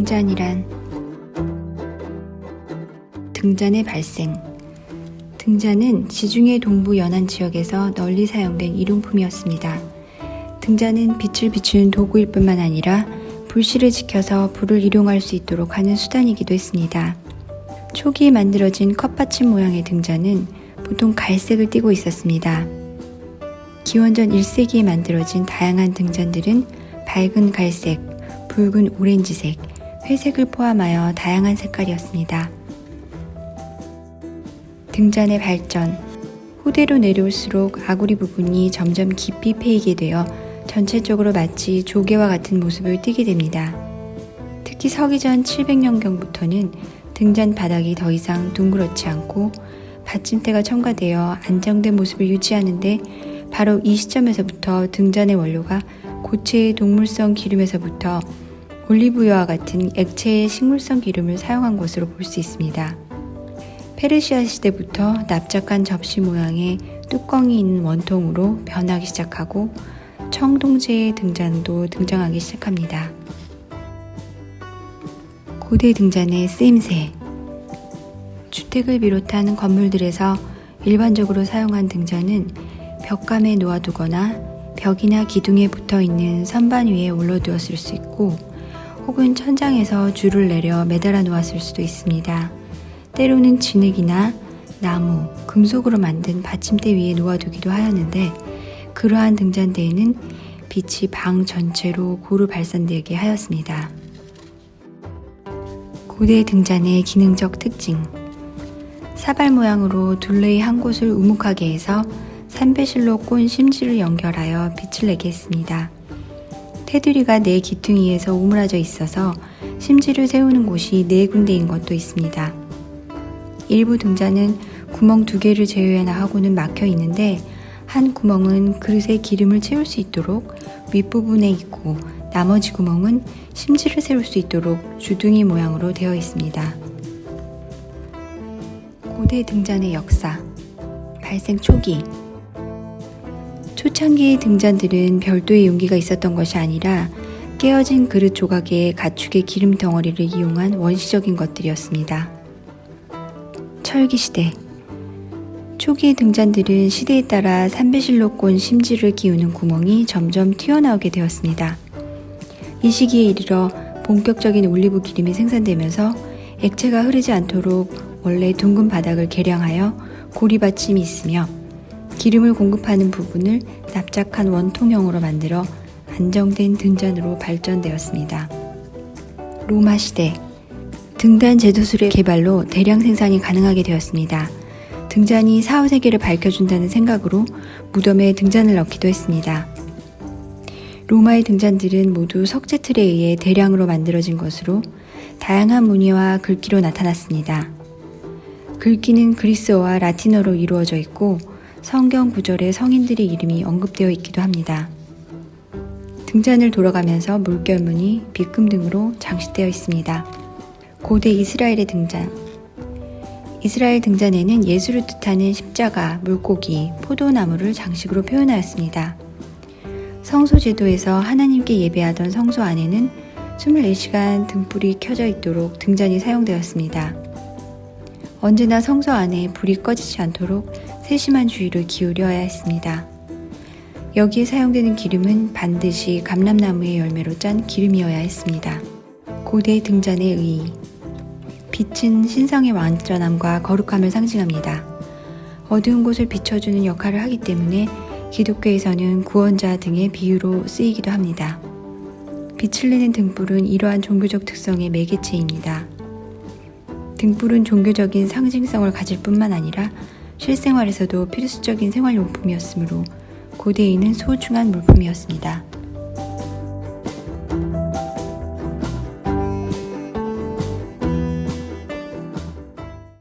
등잔이란 등잔의 발생. 등잔은 지중해 동부 연안 지역에서 널리 사용된 일용품이었습니다. 등잔은 빛을 비추는 도구일 뿐만 아니라 불씨를 지켜서 불을 일용할 수 있도록 하는 수단이기도 했습니다. 초기에 만들어진 컵받침 모양의 등잔은 보통 갈색을 띠고 있었습니다. 기원전 1세기에 만들어진 다양한 등잔들은 밝은 갈색, 붉은 오렌지색, 회색을 포함하여 다양한 색깔이었습니다. 등잔의 발전. 후대로 내려올수록 아구리 부분이 점점 깊이 패이게 되어 전체적으로 마치 조개와 같은 모습을 띠게 됩니다. 특히 서기전 700년경부터는 등잔 바닥이 더 이상 둥그렇지 않고 받침대가 첨가되어 안정된 모습을 유지하는데 바로 이 시점에서부터 등잔의 원료가 고체의 동물성 기름에서부터 올리브유와 같은 액체의 식물성 기름을 사용한 것으로 볼 수 있습니다. 페르시아 시대부터 납작한 접시 모양의 뚜껑이 있는 원통으로 변하기 시작하고 청동제의 등잔도 등장하기 시작합니다. 고대 등잔의 쓰임새. 주택을 비롯한 건물들에서 일반적으로 사용한 등잔은 벽감에 놓아두거나 벽이나 기둥에 붙어있는 선반 위에 올려두었을 수 있고 혹은 천장에서 줄을 내려 매달아 놓았을 수도 있습니다. 때로는 진흙이나 나무, 금속으로 만든 받침대 위에 놓아두기도 하였는데 그러한 등잔대에는 빛이 방 전체로 고루 발산되게 하였습니다. 고대 등잔의 기능적 특징. 사발 모양으로 둘레의 한 곳을 우묵하게 해서 산배실로 꼰 심지를 연결하여 빛을 내게 했습니다. 테두리가 네 기퉁이에서 오므라져 있어서 심지를 세우는 곳이 네 군데인 것도 있습니다. 일부 등잔은 구멍 2개를 제외하나 하고는 막혀 있는데 한 구멍은 그릇에 기름을 채울 수 있도록 윗부분에 있고 나머지 구멍은 심지를 세울 수 있도록 주둥이 모양으로 되어 있습니다. 고대 등잔의 역사. 발생 초기. 초창기의 등잔들은 별도의 용기가 있었던 것이 아니라 깨어진 그릇 조각에 가축의 기름 덩어리를 이용한 원시적인 것들이었습니다. 철기시대. 초기의 등잔들은 시대에 따라 산배실로 꼰 심지를 끼우는 구멍이 점점 튀어나오게 되었습니다. 이 시기에 이르러 본격적인 올리브 기름이 생산되면서 액체가 흐르지 않도록 원래 둥근 바닥을 개량하여 고리받침이 있으며 기름을 공급하는 부분을 납작한 원통형으로 만들어 안정된 등잔으로 발전되었습니다. 로마 시대. 등잔 제도술의 개발로 대량 생산이 가능하게 되었습니다. 등잔이 4, 5세계를 밝혀준다는 생각으로 무덤에 등잔을 넣기도 했습니다. 로마의 등잔들은 모두 석재틀에 의해 대량으로 만들어진 것으로 다양한 무늬와 글귀로 나타났습니다. 글귀는 그리스어와 라틴어로 이루어져 있고 성경 구절에 성인들의 이름이 언급되어 있기도 합니다. 등잔을 돌아가면서 물결무늬, 비금 등으로 장식되어 있습니다. 고대 이스라엘의 등잔. 이스라엘 등잔에는 예수를 뜻하는 십자가, 물고기, 포도나무를 장식으로 표현하였습니다. 성소 제도에서 하나님께 예배하던 성소 안에는 24시간 등불이 켜져 있도록 등잔이 사용되었습니다. 언제나 성소 안에 불이 꺼지지 않도록 세심한 주의를 기울여야 했습니다. 여기에 사용되는 기름은 반드시 감람나무의 열매로 짠 기름이어야 했습니다. 고대 등잔의 의의. 빛은 신성의 완전함과 거룩함을 상징합니다. 어두운 곳을 비춰주는 역할을 하기 때문에 기독교에서는 구원자 등의 비유로 쓰이기도 합니다. 빛을 내는 등불은 이러한 종교적 특성의 매개체입니다. 등불은 종교적인 상징성을 가질 뿐만 아니라 실생활에서도 필수적인 생활용품이었으므로 고대인은 소중한 물품이었습니다.